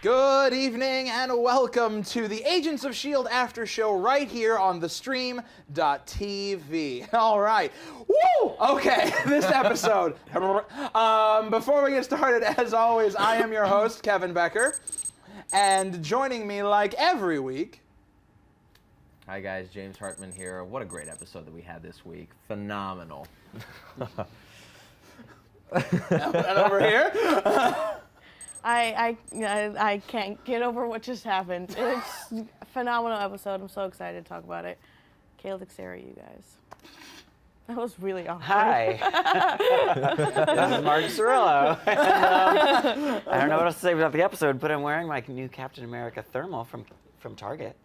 Good evening and welcome to the Agents of S.H.I.E.L.D. after show right here on thestream.tv. All right. Woo! Okay, this episode. Before we get started, as always, I am your host, Kevin Becker. And joining me like every week. Hi guys, James Hartman here. What a great episode that we had this week. Phenomenal. And over here. I can't get over what just happened. It's a phenomenal episode. I'm so excited to talk about it. Keyla Alves Teixeira, you guys. That was really awkward. Hi. This is Mark Cirillo. And, I don't know what else to say about the episode, but I'm wearing my new Captain America thermal from Target.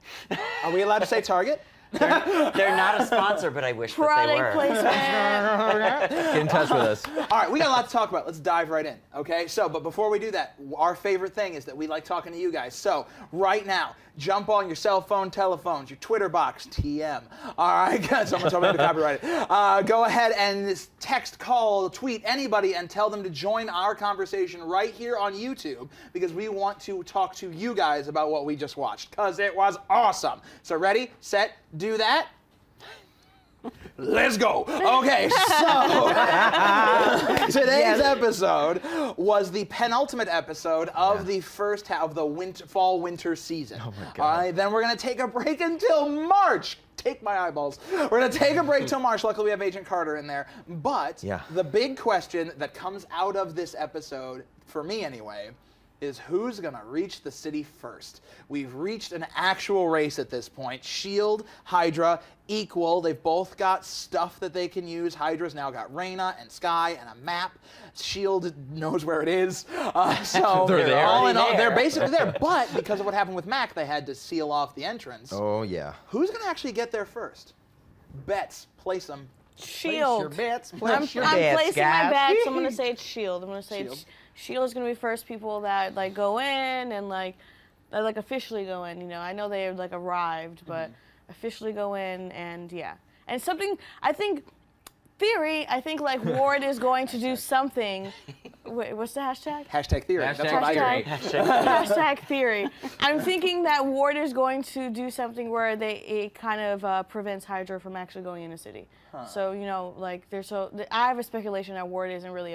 Are we allowed to say Target? They're not a sponsor, but I wish that they were. Product placement. Get in touch with us. All right, we got a lot to talk about. Let's dive right in, okay? So, but before we do that, our favorite thing is that we like talking to you guys. So, right now, jump on your cell phone, telephones, your Twitter box, TM. All right, someone told me to copyright it. Go ahead and text, call, tweet anybody and tell them to join our conversation right here on YouTube because we want to talk to you guys about what we just watched because it was awesome. So, ready, set, do that. Let's go. Okay, so today's episode was the penultimate episode of the first half of the fall-winter season. Oh my God. All right, then we're going to take a break until March. Take my eyeballs. We're going to take a break till March. Luckily, we have Agent Carter in there. But the big question that comes out of this episode, for me anyway, is who's going to reach the city first. We've reached an actual race at this point. S.H.I.E.L.D., Hydra, equal. They've both got stuff that they can use. Hydra's now got Raina and Skye and a map. S.H.I.E.L.D. knows where it is. So They're there. all in all, they're basically there. But because of what happened with Mac, they had to seal off the entrance. Oh, yeah. Who's going to actually get there first? Bets. Place them. S.H.I.E.L.D. Place your I'm bets, placing guys. my bets. I'm going to say it's S.H.I.E.L.D. I'm going to say S.H.I.E.L.D. S.H.I.E.L.D. is going to be first people that like go in and like officially go in. You know, I know they like arrived, but officially go in and and something I think like Ward is going to do something. Wait, what's the hashtag? Hashtag theory. That's what I Hashtag. agree. Hashtag theory. I'm thinking that Ward is going to do something where it kind of prevents Hydra from actually going in the city. So you know, like I have a speculation that Ward isn't really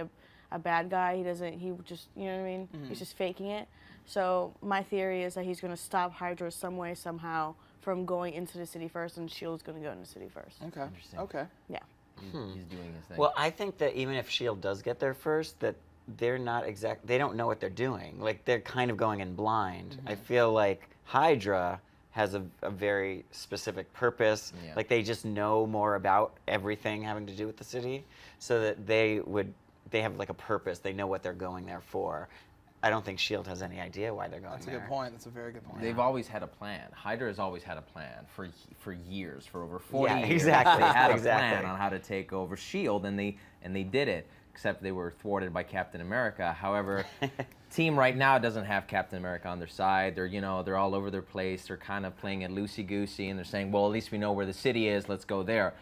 a bad guy. He just, you know what I mean? He's just faking it. So my theory is that he's going to stop Hydra some way, somehow, from going into the city first, and S.H.I.E.L.D.'s going to go into the city first. Okay. Interesting. Okay. Yeah. He's doing his thing. Well, I think that even if S.H.I.E.L.D. does get there first, that they're not they don't know what they're doing. Like, they're kind of going in blind. I feel like Hydra has a very specific purpose. Yeah. Like, they just know more about everything having to do with the city, so that they have like a purpose. They know what they're going there for. I don't think S.H.I.E.L.D. has any idea why they're going there. That's a good point. That's a very good point. They've always had a plan. Hydra has always had a plan for years, for over 40 years. Exactly. They had a plan on how to take over S.H.I.E.L.D. and they did it. Except they were thwarted by Captain America. However, team right now doesn't have Captain America on their side. They're all over their place. They're kind of playing it loosey-goosey, and they're saying, well, at least we know where the city is. Let's go there.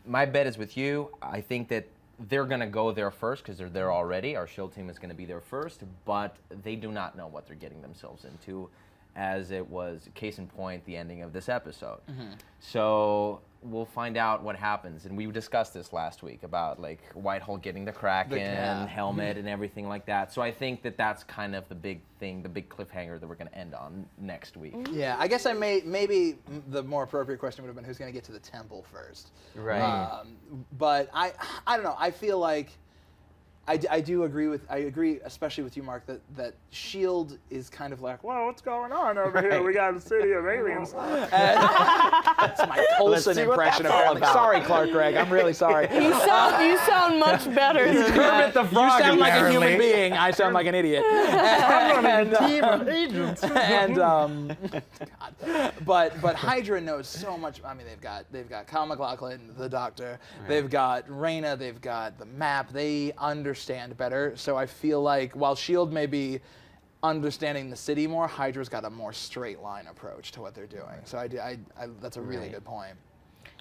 My bet is with you. I think that they're going to go there first because they're there already. Our S.H.I.E.L.D. team is going to be there first, but they do not know what they're getting themselves into, as it was, case in point, the ending of this episode. So we'll find out what happens. And we discussed this last week about like Whitehall getting the Kraken helmet and everything like that. So I think that that's kind of the big thing, the big cliffhanger that we're going to end on next week. Yeah, I guess maybe the more appropriate question would have been who's going to get to the temple first. Right. But I don't know. I feel like I agree, especially with you, Mark, that S.H.I.E.L.D. is kind of like, whoa, what's going on over here? We got a city of aliens. That's my Coulson impression of it. Sorry, Clark Gregg. I'm really sorry. You sound much better than that. the Frog, You sound like a apparently. human being. I sound like an idiot. I'm running a team of agents. But Hydra knows so much. I mean, they've got Kyle MacLachlan, the Doctor. Right. They've got Raina. They've got the map. They understand better. So I feel like while S.H.I.E.L.D. may be understanding the city more, Hydra's got a more straight line approach to what they're doing. So that's a really good point.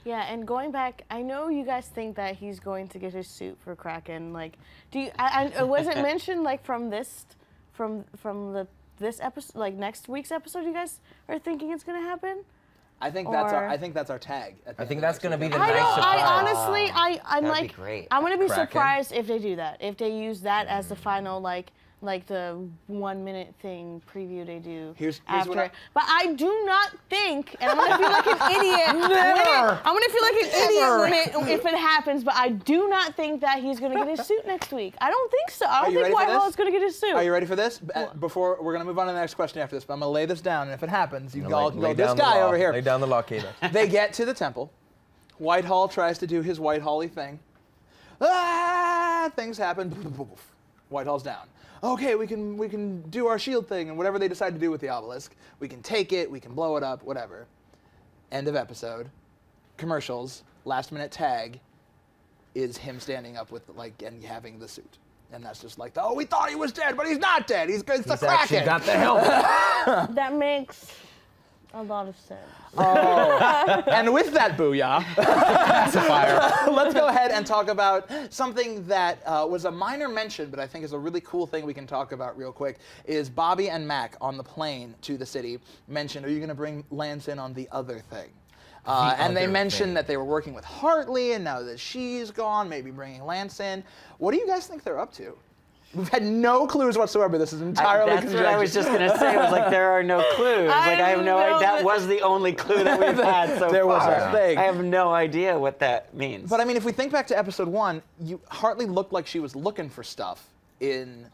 Yeah, and going back, I know you guys think that he's going to get his suit for Kraken. Like, was it mentioned like from the this episode, like next week's episode, you guys are thinking it's gonna happen? I think that's our tag. I think that's going to be the I nice don't. surprise. I honestly, I'm That'd like, be great. I'm gonna be Kraken. surprised if they do that. If they use that as the final, like the 1 minute thing preview they do Here's after. what But I do not think, and I'm gonna feel like an idiot. I'm gonna feel like an idiot if it happens. But I do not think that he's gonna get his suit next week. I don't think so. I don't you ready think for this? Whitehall is gonna get his suit. Are you ready for this? Before we're gonna move on to the next question after this, but I'm gonna lay this down, and if it happens, you all Lay go this down the guy law. over here. Lay down the law, Keyla. They get to the temple. Whitehall tries to do his Whitehall-y thing. Things happen. Whitehall's down. Okay, we can do our shield thing and whatever they decide to do with the obelisk. We can take it, we can blow it up, whatever. End of episode. Commercials. Last minute tag is him standing up with and having the suit. And that's just like, oh, we thought he was dead, but he's not dead. He's the He's Kraken. actually got the helmet. That makes a lot of sense. Oh, and with that booyah, let's go ahead and talk about something that was a minor mention, but I think is a really cool thing we can talk about real quick, is Bobby and Mac on the plane to the city mentioned, are you going to bring Lance in on the other thing? And they mentioned that they were working with Hartley, and now that she's gone, maybe bringing Lance in. What do you guys think they're up to? We've had no clues whatsoever. This is entirely That's conjecture. what I was just going to say. I was like, there are no clues. Like, I have no idea. That was the only clue that we've had so far. There was a thing. I have no idea what that means. But I mean, if we think back to episode 1, Hartley looked like she was looking for stuff in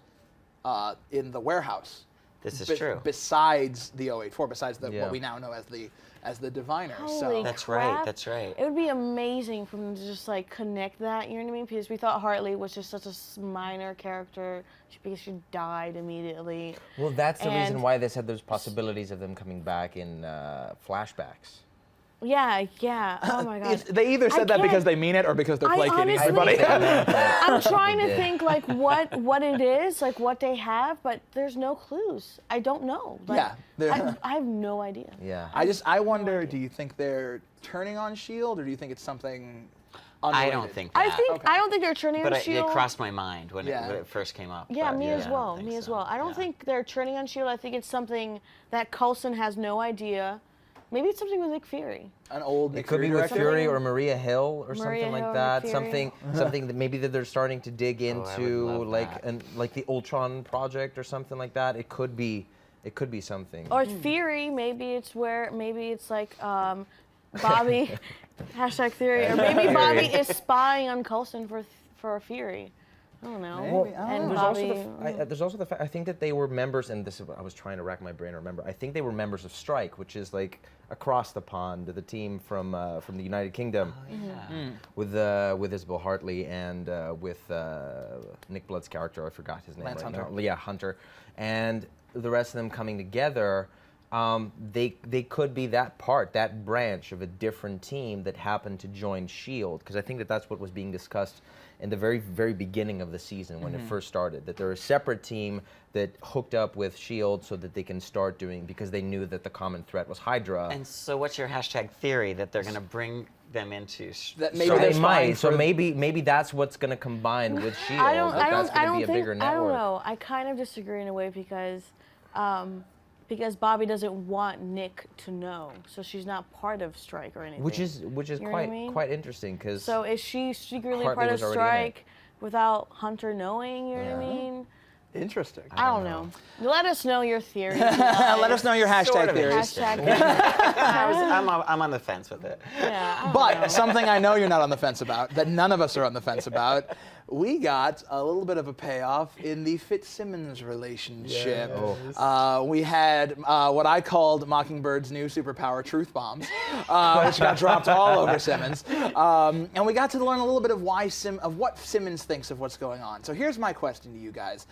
the warehouse. This is true. Besides the 084, besides Yeah. what we now know as the diviner. Holy So That's crap. right. That's right. It would be amazing for them to just like connect that, you know what I mean? Because we thought Hartley was just such a minor character because she died immediately. Well, that's the reason And- why they said there's possibilities of them coming back in flashbacks. Yeah. Oh my god. they either said that because can't- they mean it or because they're I placating honestly- everybody. I'm trying to did. think like what it is, like what they have, but there's no clues. I don't know. Like, Yeah, they're- I have no idea. Yeah. I wonder, do you think they're turning on S.H.I.E.L.D. or do you think it's something unrelated? I don't think that. I don't think they're turning But on it S.H.I.E.L.D. crossed my mind when Yeah. it first came up. Yeah, but me as I well. don't Me think as so. well. I don't Yeah. think they're turning on S.H.I.E.L.D. I think it's something that Coulson has no idea. Maybe it's something with Nick Fury. An old It Nick could be Fury with director? Fury or Maria Hill or Maria something like Hill, that. Nick Fury. Something that maybe that they're starting to dig I would into, love like that. like the Ultron project or something like that. It could be something. Or Theory, maybe it's like Bobby, hashtag Theory, or maybe Bobby is spying on Coulson for Fury. I don't know. Maybe, I don't And know. Bobby, There's also the fact I think that they were members, and this is what I was trying to rack my brain to remember. I think they were members of Strike, which is like across the pond, the team from the United Kingdom, with Isabel Hartley and with Nick Blood's character. I forgot his name. Lance right Hunter. now. Yeah, Hunter, and the rest of them coming together. They could be that branch of a different team that happened to join S.H.I.E.L.D. because I think that that's what was being discussed in the very, very beginning of the season when it first started, that they're a separate team that hooked up with S.H.I.E.L.D. so that they can start doing, because they knew that the common threat was Hydra. And so what's your hashtag theory that they're going to bring them into That maybe so they're they might. spying So for- maybe that's what's going to combine with S.H.I.E.L.D. I don't That's going to be a think, bigger network. I don't know. I kind of disagree in a way because Bobby doesn't want Nick to know, so she's not part of Strike or anything. Which is You know what I quite mean? quite interesting because So is she secretly Hartley part of was already in it. Strike without Hunter knowing? You know what I Yeah. mean? Interesting. I don't know. Let us know your theories. Let us know your hashtag Sort of theories. Hashtag. I'm on the fence with it. Yeah, I don't know. But something I know you're not on the fence about, that none of us are on the fence about, we got a little bit of a payoff in the FitzSimmons relationship. We had what I called Mockingbird's new superpower, truth bombs, which got dropped all over Simmons. And we got to learn a little bit of what Simmons thinks of what's going on. So here's my question to you guys.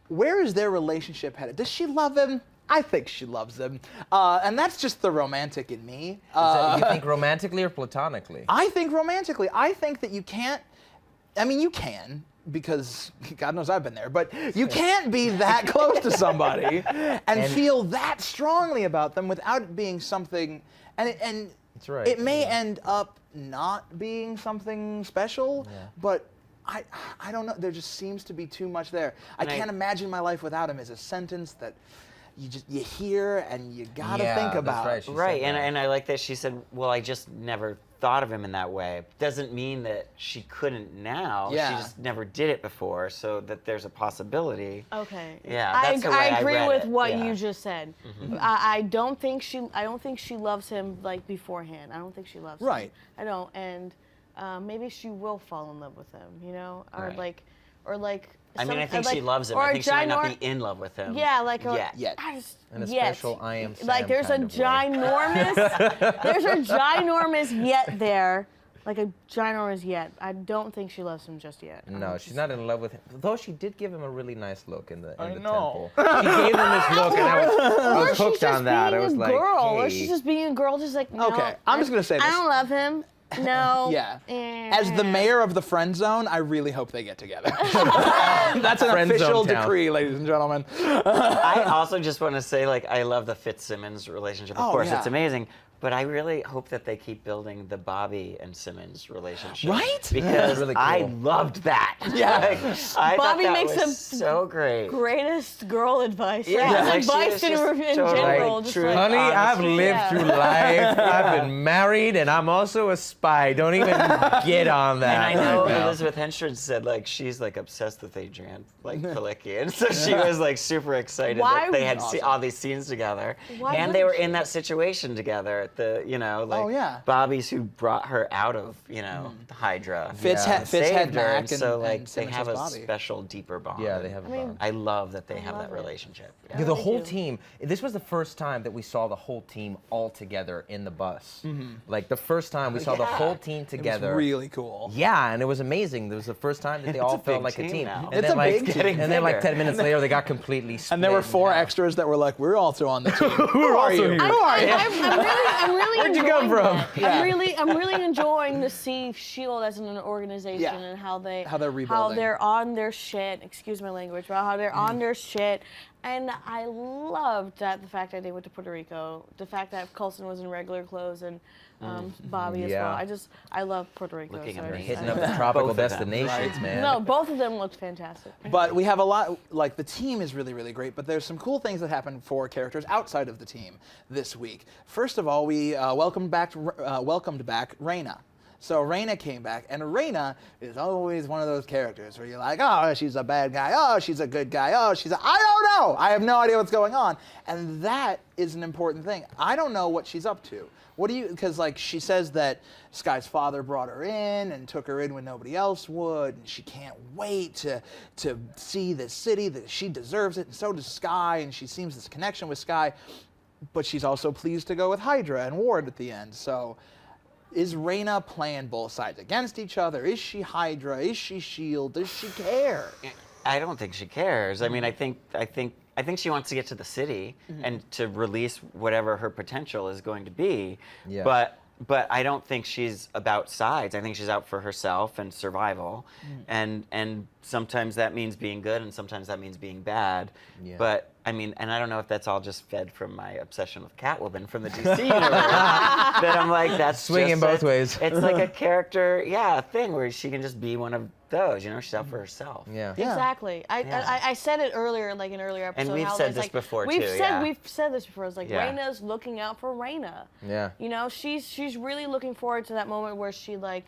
Where is their relationship headed? Does she love him? I think she loves him. And that's just the romantic in me. you think romantically or platonically? I think romantically. I think that you can't, you can, because God knows I've been there, but you can't be that close to somebody and feel that strongly about them without it being something, and That's right. it may end up not being something special, but I don't know. There just seems to be too much there. I can't imagine my life without him is a sentence that you hear and you gotta think about. That's right. Right, and I like that she said, well, I just never thought of him in that way. Doesn't mean that she couldn't now. Yeah. She just never did it before, so that there's a possibility. Okay. Yeah, that's the way I agree read with it. what Yeah. you just said. I don't think she loves him like beforehand. I don't think she loves him. Right. I don't, and maybe she will fall in love with him. You know, or Right. like. I mean, I think like, she loves him. or I a think she might not ginorm- be in love with him. Yeah, like yet. In a yet. special I Am Sam Like there's a kind of way. ginormous, there's a ginormous yet there, like a ginormous yet. I don't think she loves him just yet. No, she's not in love with him. Though she did give him a really nice look in the know. temple. She gave him this look, and I was hooked on that. I was like, girl, or hey. she's just being a girl, just like no, Okay, I'm just gonna say I this. don't love him. No. Yeah. As the mayor of the friend zone, I really hope they get together. That's an Friend official zone town. decree, ladies and gentlemen. I also just want to say, like, I love the FitzSimmons relationship. Of Oh, course, yeah. it's amazing. But I really hope that they keep building the Bobby and Simmons relationship. Right? Because Really I cool. loved that. Yeah. Like, I thought Bobby that makes was him so great. Greatest girl advice. Yeah, Just like, she advice was in, just in totally, general. like, Just true. like, Honey, I've Honestly. lived Yeah. through life. I've been married, and I'm also a spy. Don't even get on that. And I know right now. Elizabeth Henstridge said, like, she's, like, obsessed with Adrian, like, Palicki. And so she was, like, super excited Why that they had Awesome. all these scenes together. Why And they were wouldn't in she? that situation together at the, you know, like, Oh, yeah. Bobby's who brought her out of, you know, Hydra. Fitz Yeah. had, Fitz had Saved her, Mac and so, like, and they Simmons have a has Bobby. special, deeper bond. Yeah, they have a I mean, bond. I love that they have love that it. relationship. Yeah, the really whole do. team. This was the first time that we saw the whole team all together in the bus. Like the first time we saw the Yeah. whole team It was together. really cool. Yeah, and it was amazing. It was the first time that they all a felt big like a team team. now. And It's then, a like, big team. And then like bigger. 10 minutes later, they got completely split. And there were 4 in half. extras that were like, we're also on the team. Who are also you? here. Who are you? I'm really Where'd you enjoying come from? that. Yeah. I'm really enjoying to see S.H.I.E.L.D. as an organization Yeah. and how they're How they're how rebuilding. they're on their shit. Excuse my language, but how they're on their shit. And I loved that the fact that they went to Puerto Rico, the fact that Coulson was in regular clothes and Bobby as Yeah. well. I love Puerto Rico. Looking so I amazing. just- Hitting up the tropical Both of them, destinations, right? man. No, both of them looked fantastic. But we have a lot, like the team is really, really great, but there's some cool things that happen for characters outside of the team this week. First of all, we welcomed back Raina. So Raina came back, and Raina is always one of those characters where you're like, oh, she's a bad guy, oh, she's a good guy, oh, I don't know, I have no idea what's going on. And that is an important thing. I don't know what she's up to. What do you, because like she says that Skye's father brought her in and took her in when nobody else would, and she can't wait to see this city, that she deserves it, and so does Skye, and she seems this connection with Skye, but she's also pleased to go with Hydra and Ward at the end. So is Raina playing both sides against each other? Is she Hydra? Is she S.H.I.E.L.D.? Does she care? I don't think she cares. I mean, I think she wants to get to the city and to release whatever her potential is going to be. Yeah. But I don't think she's about sides. I think she's out for herself and survival. And sometimes that means being good and sometimes that means being bad. Yeah. But I mean, and I don't know if that's all just fed from my obsession with Catwoman from the DC universe. That I'm like, that's Swinging just both ways. It's like a character, thing where she can just be one of those. You know, she's out for herself. Yeah. Yeah. Exactly. I said it earlier, like in an earlier episode. And we've how said it's this like, before, we've too, said, yeah. We've said this before. It's like Yeah. Raina's looking out for Raina. Yeah. You know, she's really looking forward to that moment where she like,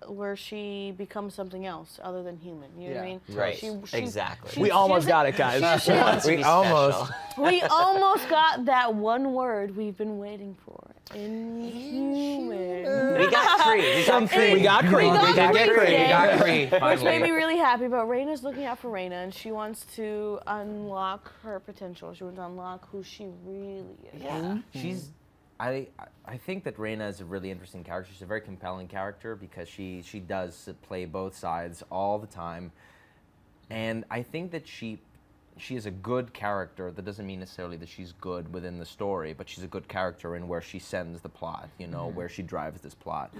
where she becomes something else other than human. You know what I mean? Right. Exactly. We almost got it, guys. She wants to We be almost- special. We almost got that one word we've been waiting for. Inhuman. We got Kree. We got Kree. We got Kree. got We did get Kree. Kree. We got Kree, Which made finally. me really happy, but Raina's looking out for Raina, and she wants to unlock her potential. She wants to unlock who she really is. Yeah. She's, I think that Raina is a really interesting character. She's a very compelling character because she does play both sides all the time, and I think that she is a good character. That doesn't mean necessarily that she's good within the story, but she's a good character in where she sends the plot. You know, where she drives this plot.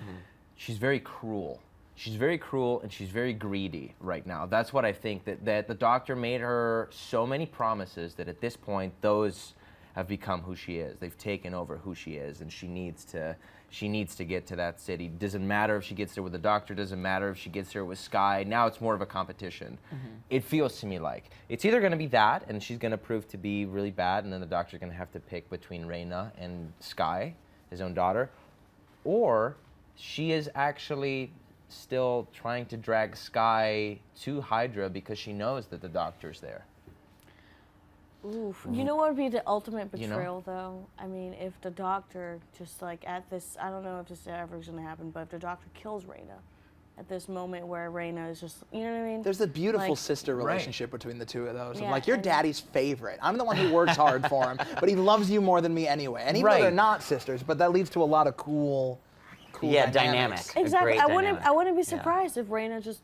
She's very cruel. She's very cruel and she's very greedy right now. That's what I think, that the Doctor made her so many promises that at this point those have become who she is. They've taken over who she is, and she needs to she needs to get to that city. Doesn't matter if she gets there with the Doctor, doesn't matter if she gets there with Skye. Now it's more of a competition. It feels to me like it's either going to be that, and she's going to prove to be really bad, and then the Doctor's going to have to pick between Raina and Skye, his own daughter, or she is actually still trying to drag Skye to Hydra because she knows that the Doctor's there. Oof. You know what would be the ultimate betrayal, though? I mean, if the Doctor just like at this, I don't know if this is ever going to happen, but if the Doctor kills Raina at this moment where Raina is just, you know what I mean? There's a beautiful Like- sister relationship between the two of those. Yeah, I'm like, you're and- daddy's favorite. I'm the one who works hard for him, but he loves you more than me anyway. And even though they're Right. not sisters, but that leads to a lot of cool Yeah, dynamics. dynamic. Exactly. A great dynamic. I wouldn't be surprised if Raina just,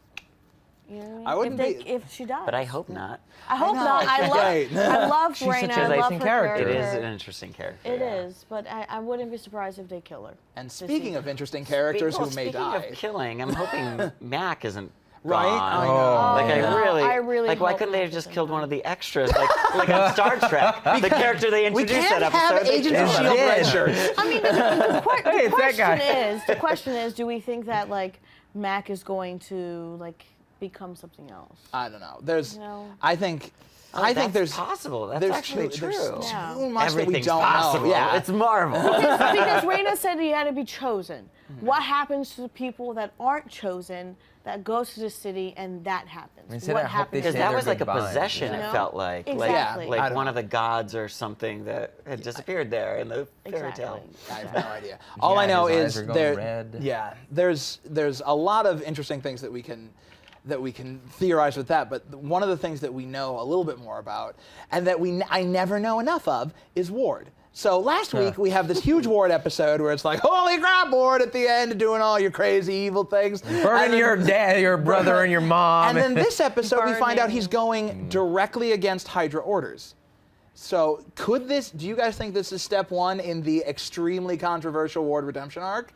you know what I mean? I wouldn't if she dies. But I hope not. I hope know, not. I right. love She's such Raina. a I love interesting her character. It character. is an interesting character. It yeah. is, but I wouldn't be surprised if they kill her. And this speaking season. of interesting characters who may Speaking die. of killing, I'm hoping Mac isn't Right? gone. I know. Like I really like why hope couldn't they Mac have just isn't killed gone. one of the extras, like on Star Trek, the character they We introduced can't that have episode? they Agents of killed S.H.I.E.L.D. him. red shirts. I mean, Hey, it's that guy. the question is, do we think that like Mac is going to like become something else? I don't know. There's, No. I think That's there's possible. That's there's actually too, true. There's Yeah. too much that we Everything's don't possible. know. Yeah, It's Marvel. Because Raina said he had to be chosen. What happens to the people that aren't chosen that go to the city and that happens? Instead, What I hope they happens? Because say that their was like a goodbyes, possession, you it know? felt like. Exactly. I Like don't one know. of the gods or something that had disappeared there in the fairy tale. I have no idea. All I know his eyes is are going there. red. Yeah, there's a lot of interesting things that we can theorize with that. But one of the things that we know a little bit more about, and that I never know enough of, is Ward. So last week we have this huge Ward episode where it's like, holy crap, Ward, at the end doing all your crazy evil things. Burning your dad, your brother, and your mom. And then this episode we find out Burning. he's going directly against Hydra orders. So do you guys think this is step one in the extremely controversial Ward redemption arc?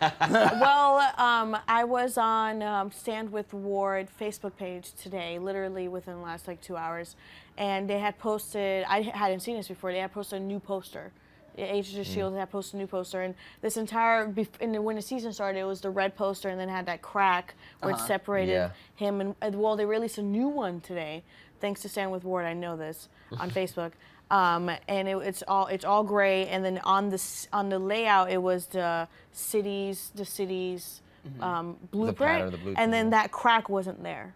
Well, I was on Stand With Ward Facebook page today, literally within the last like 2 hours, and they had posted, I hadn't seen this before, they had posted a new poster. Agents of S.H.I.E.L.D. had posted a new poster, and this entire, when the season started, it was the red poster, and then had that crack where it separated Yeah. him, and well, they released a new one today, thanks to Stand With Ward, I know this, on Facebook. And it's all gray, and then on the layout it was the city's blueprint, pattern of the blueprint, and then yeah. that crack wasn't there.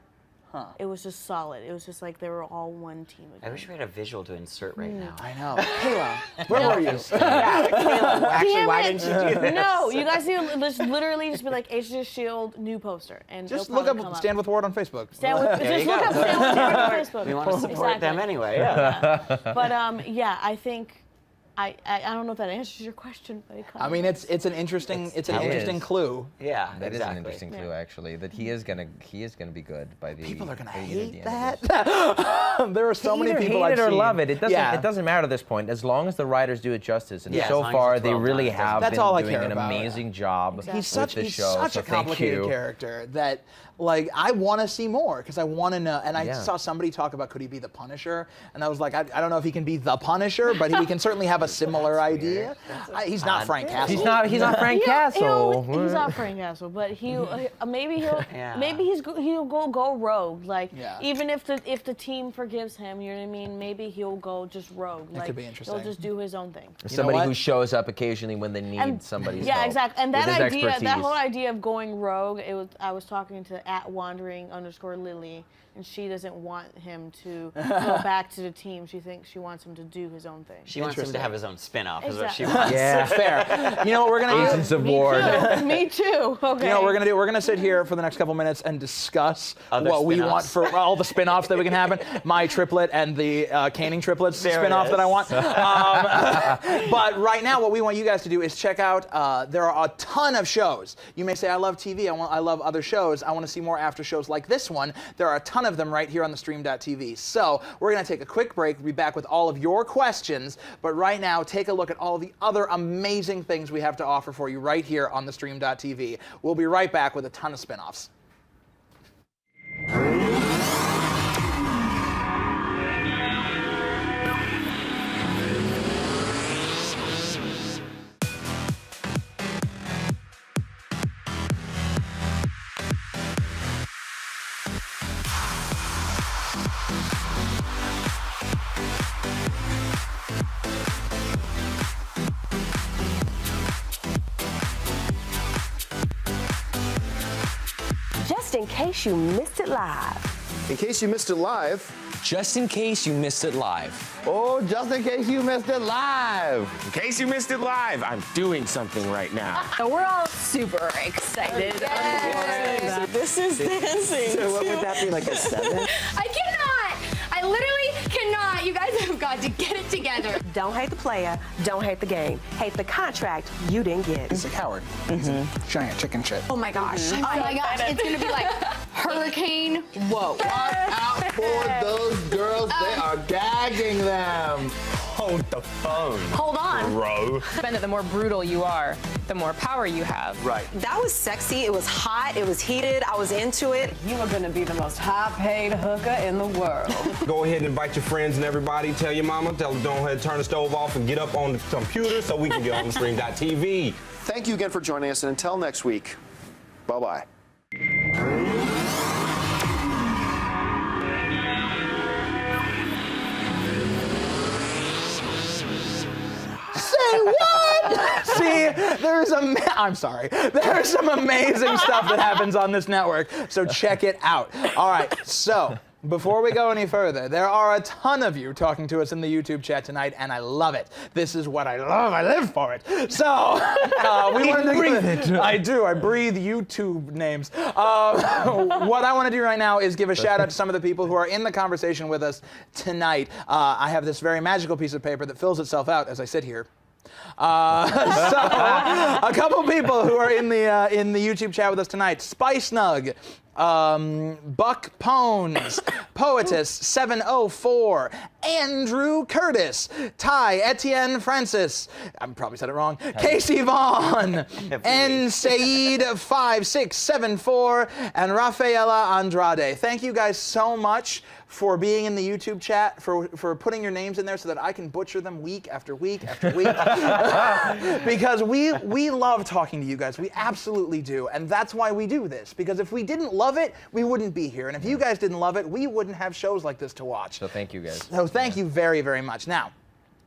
It was just solid. It was just like they were all one team again. I wish we had a visual to insert right now. I know. Kayla, where were you? Actually, why Damn didn't you do this? No, you guys need to just literally just be like Agents of S.H.I.E.L.D. new poster, and Just it'll look probably up come Stand With Ward on Facebook. Stand with, There just you look go. up Stand With Ward on Facebook. We want to support them Exactly. anyway. Yeah. But yeah, I think I don't know if that answers your question, but it kind I of mean, it's an interesting It interesting is. clue. Yeah. That is exactly. an interesting clue, actually. That he is gonna be good by the. People are gonna by the end hate of the end of that. this. There are so many Either people hate I've it or seen. love it. It doesn't. Yeah. It doesn't matter at this point, as long as the writers do it justice. And Yeah, so as long as far, it's they well really done. have That's been all I doing care an about. amazing job Exactly. He's such with the show. such so a thank complicated you. character that like I want to see more because I want to know. And I Yeah. saw somebody talk about could he be the Punisher, and I was like, I don't know if he can be the Punisher, but we can certainly have a similar idea. He's not Frank Castle. He's not. He's not Frank Castle. He's not Frank Castle, but maybe he'll go rogue. Like Yeah. even if the team forgives him, you know what I mean? Maybe he'll go just rogue. Like could be interesting. he'll just do his own thing. Somebody what? who shows up occasionally when they need somebody's Yeah, help. exactly. And with that his idea, that expertise. whole idea of going rogue, I was talking to @wandering_Lily, and she doesn't want him to go back to the team. She thinks she wants him to do his own thing. She wants him to have his own spin-off, is what she Exactly. wants. Yeah. Fair. You know what we're gonna Agents do? of Ward. Me too. Okay. You know what we're gonna do? We're gonna sit here for the next couple minutes and discuss Other what we spin-offs. want for all the spin-offs that we can happen. My triplet and the Caning triplets There it spin-off that I is. want. But right now, what we want you guys to do is check out. There are a ton of shows. You may say, I love TV. I love other shows. I want to see more after shows like this one. There are a ton of them right here on the stream.tv. So we're gonna take a quick break. We'll be back with all of your questions. But right now, take a look at all the other amazing things we have to offer for you right here on the stream.tv. We'll be right back with a ton of spin-offs. in case you missed it live. In case you missed it live. Just in case you missed it live. Oh, just in case you missed it live. In case you missed it live, I'm doing something right now. So we're all super excited. This is dancing. So what would that be, like a 7? I cannot. I literally cannot. You guys have got to get it together. Don't hate the player, don't hate the game. Hate the contract you didn't get. He's a coward. He's a giant chicken shit. Oh my gosh. Oh my gosh. It's going to be like hurricane. Whoa. Watch out for those girls. They are gagging them. Hold the phone. Hold on. Bro. Bennet, the more brutal you are, the more power you have. Right. That was sexy, it was hot, it was heated, I was into it. You are gonna be the most high-paid hooker in the world. Go ahead and invite your friends and everybody. Tell your mama. Tell them don't go ahead and turn the stove off and get up on the computer so we can get on the stream.tv. Thank you again for joining us, and until next week, bye-bye. Say what? See, I'm sorry. There's some amazing stuff that happens on this network, so check it out. All right, so before we go any further, there are a ton of you talking to us in the YouTube chat tonight, and I love it. This is what I love. I live for it. So we want to breathe it. I do. I breathe YouTube names. What I want to do right now is give a shout out to some of the people who are in the conversation with us tonight. I have this very magical piece of paper that fills itself out as I sit here. So a couple people who are in the YouTube chat with us tonight: Spice Nug, Buck Pones, Poetess 704, Andrew Curtis, Ty Etienne Francis, I probably said it wrong, Casey Vaughn, N Said 5674, and Rafaela Andrade. Thank you guys so much for being in the YouTube chat, for putting your names in there so that I can butcher them week after week after week. Because we love talking to you guys. We absolutely do. And that's why we do this. Because if we didn't love it, we wouldn't be here. And if you guys didn't love it, we wouldn't have shows like this to watch. So thank you guys. So thank you very, very much. Now,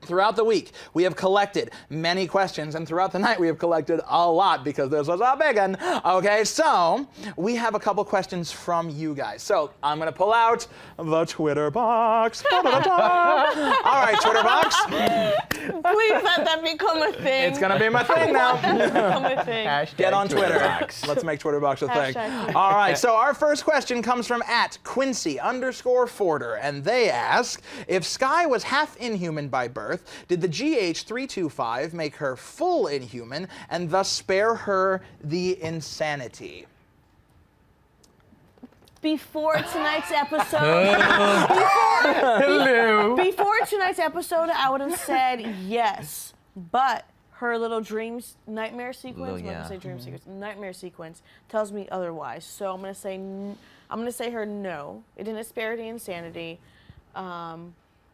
throughout the week, we have collected many questions, and throughout the night, we have collected a lot because this was a big one. Okay, so we have a couple questions from you guys. So I'm going to pull out the Twitter box. All right, Twitter box. Please let that become a thing. It's going to be my thing now. Become a thing. Get on Twitter. Let's make Twitter box a thing. All right, so our first question comes from @Quincy_Forder, and they ask, if Skye was half Inhuman by birth, did the GH325 make her full Inhuman and thus spare her the insanity? Before tonight's episode, before tonight's episode, I would have said yes, but her little dreams, nightmare sequence, nightmare sequence tells me otherwise. So I'm gonna say her no. It didn't spare the insanity.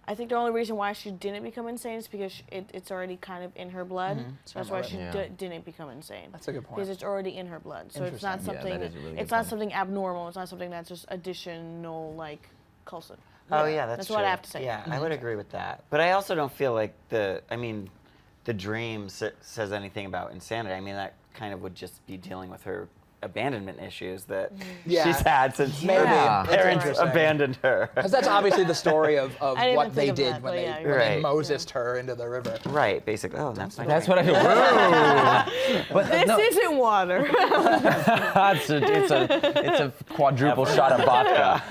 I think the only reason why she didn't become insane is because it's already kind of in her blood. So that's why she didn't become insane. That's a good point. Because it's already in her blood. So it's not something. Yeah, that is a really it's good not point. something abnormal. It's not something that's just additional, like Coulson. Oh yeah, that's true. what I have to say. Yeah, I would agree with that. But I also don't feel like the dream says anything about insanity. I mean, that kind of would just be dealing with her abandonment issues that she's had since her parents abandoned her. Because that's obviously the story of what they did that, when but they Mosesed her into the river. Right, basically. Oh, that's what I feel. But This isn't water. it's a quadruple shot of vodka,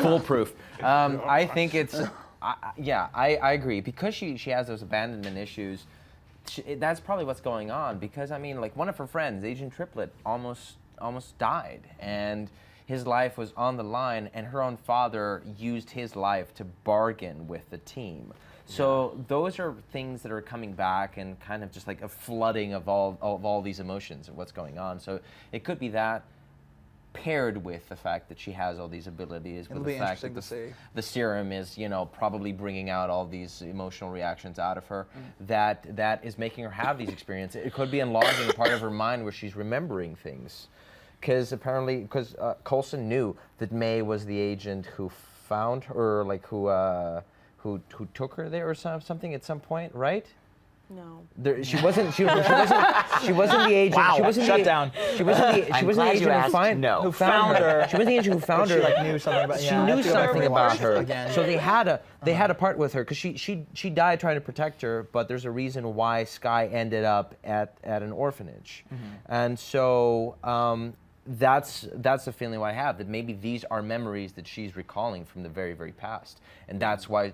foolproof. I think it's, I agree, because she has those abandonment issues. That's probably what's going on, because I mean, like, one of her friends, Agent Triplet, almost died, and his life was on the line, and her own father used his life to bargain with the team. So those are things that are coming back, and kind of just like a flooding of all these emotions and what's going on. So it could be that, paired with the fact that she has all these abilities, with the fact that the serum is, probably bringing out all these emotional reactions out of her, that is making her have these experiences. It could be unlocking a part of her mind where she's remembering things, because Coulson knew that May was the agent who found her, like who took her there or something at some point, right? No. She wasn't the agent. Wow. She wasn't Shut the, down. She wasn't the I'm agent glad you asked. who found her. She wasn't the agent who found her. She like knew something about. She Yeah, I knew have to go back something and about rewatch her. again. So they had a part with her because she died trying to protect her, but there's a reason why Skye ended up at an orphanage, and so that's the feeling I have, that maybe these are memories that she's recalling from the very, very past, and that's why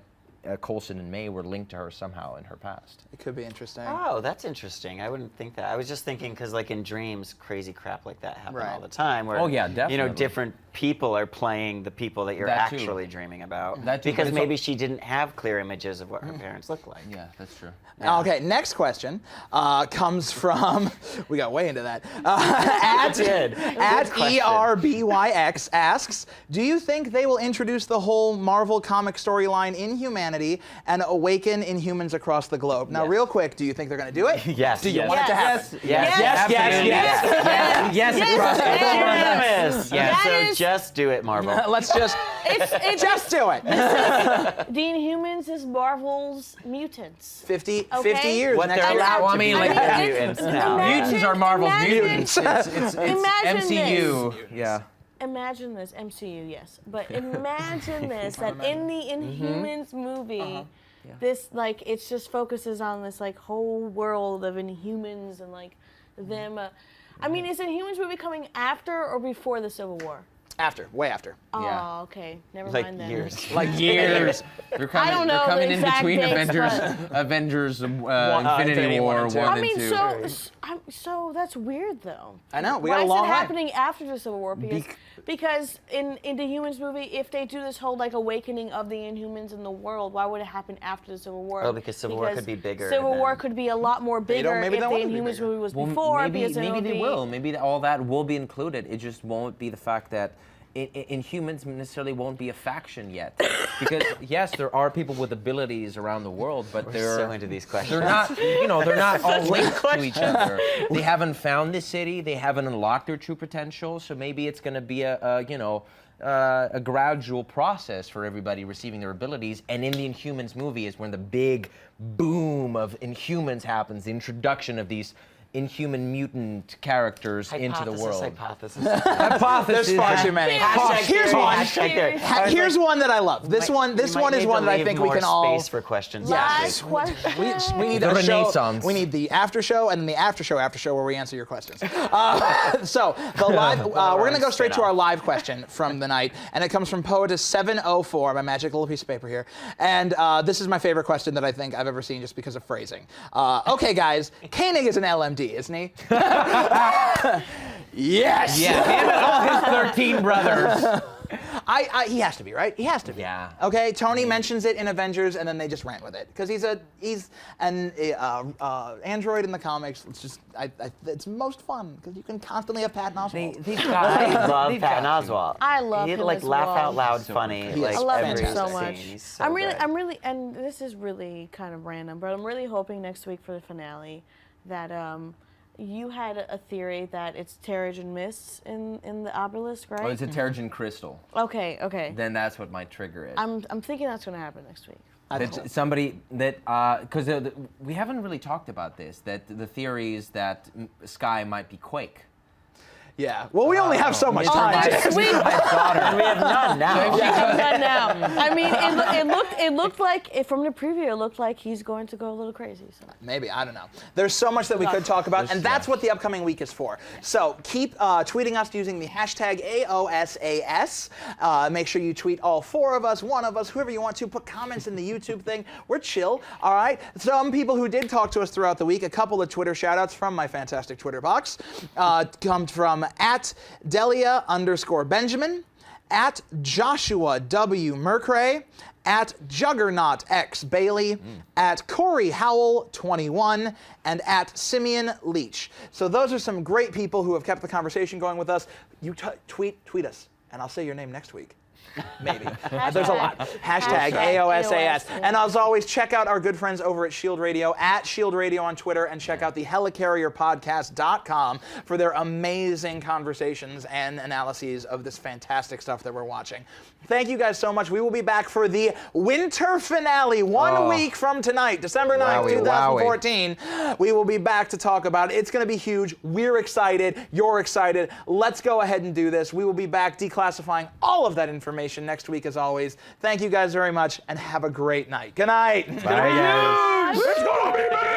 Coulson and May were linked to her somehow in her past. It could be interesting. Oh, that's interesting. I wouldn't think that. I was just thinking because, like, in dreams, crazy crap like that happen Right. all the time. Where, Oh, yeah, you know, definitely. different people are playing the people that you're That too. actually dreaming about. That too, but because it's maybe al- she didn't have clear images of what her parents looked like. Yeah, that's true. Okay, next question comes from, we got way into that. At question. ERBYX asks, do you think they will introduce the whole Marvel comic storyline Inhumanity and awaken Inhumans across the globe? Now, Yes. real quick, do you think they're going to do it? Yes. Do you yes. want it to happen? Yes, across Yes. That So is- just do it, Marvel. Let's just, It's just do it. the Inhumans is Marvel's mutants. 50 Okay. years. What next they're year. allowed Well, I to mean, be like, their it's- mutants now. imagine- Mutants are Marvel's imagine- mutants. It's Imagine MCU. Yeah. Imagine this, MCU, yes, but imagine this, that in the Inhumans movie, this, like, it just focuses on this, like, whole world of Inhumans and, like, them. I mean, is Inhumans movie coming after or before the Civil War? After, way after. Oh, okay, never Like mind then. years. Like years. They're coming, don't know they're coming the in exact between dates, Avengers, Infinity Infinity War War and two. 1 I and mean, 2. so that's weird though. I know, we Why got a long is it way. happening after the Civil War? Because in the Humans movie, if they do this whole like awakening of the Inhumans in the world, why would it happen after the Civil War? Oh, because Civil War could be bigger Civil War than- could be a lot more bigger maybe if they the want it to be Inhumans bigger. movie was Well, before. maybe because then maybe it'll they be, will. Maybe all that will be included. It just won't be the fact that Inhumans necessarily won't be a faction yet. Because yes, there are people with abilities around the world, but We're so into these questions. they're not, they're not all linked to each other. They haven't found the city. They haven't unlocked their true potential. So maybe it's going to be a gradual process for everybody receiving their abilities. And in the Inhumans movie is when the big boom of Inhumans happens. The introduction of these Inhuman mutant characters into the world. Hypothesis. Hypothesis. There's far too many. Here's one. Hashtag Here's one that I love. This one is one that I think we can all. Space for questions. Yes. Last question. We need The a show. Renaissance. We need the after show and then the after show where we answer your questions. So the live, we're gonna go straight to our live question from the night, and it comes from Poetess 704, my magic little piece of paper here, and this is my favorite question that I think I've ever seen just because of phrasing. Okay, guys, Koenig is an LMD, isn't he? Yes. Yeah, him and all his 13 brothers. He has to be, right? He has to be. Yeah. Okay. Tony mentions it in Avengers, and then they just ran with it because he's an android in the comics. It's just it's most fun because you can constantly have Patton Oswalt. I love Patton Oswalt. I love He'd him like as laugh well. out loud funny. He is Like I love him every so scene. much. He's so I'm good. really, and this is really kind of random, but I'm really hoping next week for the finale that you had a theory that it's Terrigen Mists in the obelisk, right? Oh, it's a Terrigen crystal. Okay. Then that's what my trigger is. I'm thinking that's going to happen next week. That somebody that because we haven't really talked about this. That the theory is that Skye might be Quake. Yeah. Well, we only have so much Mr. time. Mike's Sweet. daughter. We have none now. I'm done now. I mean, it looked like from the preview, it looked like he's going to go a little crazy. So. Maybe, I don't know. There's so much that we could talk about, and that's what the upcoming week is for. So keep tweeting us using the hashtag AOSAS. Make sure you tweet all four of us, one of us, whoever you want to. Put comments in the YouTube thing. We're chill, all right? Some people who did talk to us throughout the week, a couple of Twitter shout-outs from my fantastic Twitter box, come from @Delia_Benjamin, @Joshua W. Mercray, @JuggernautXBailey, @CoreyHowell21, and @SimeonLeach. So those are some great people who have kept the conversation going with us. You tweet us, and I'll say your name next week. Maybe. There's a lot. Hashtag AOSAS. And as always, check out our good friends over at S.H.I.E.L.D. Radio, at S.H.I.E.L.D. Radio on Twitter, and check out the helicarrierpodcast.com for their amazing conversations and analyses of this fantastic stuff that we're watching. Thank you guys so much. We will be back for the winter finale 1 week from tonight, December 9th, 2014. We will be back to talk about it. It's going to be huge. We're excited. You're excited. Let's go ahead and do this. We will be back declassifying all of that information next week as always. Thank you guys very much and have a great night. Good night. Bye, guys. It's gonna be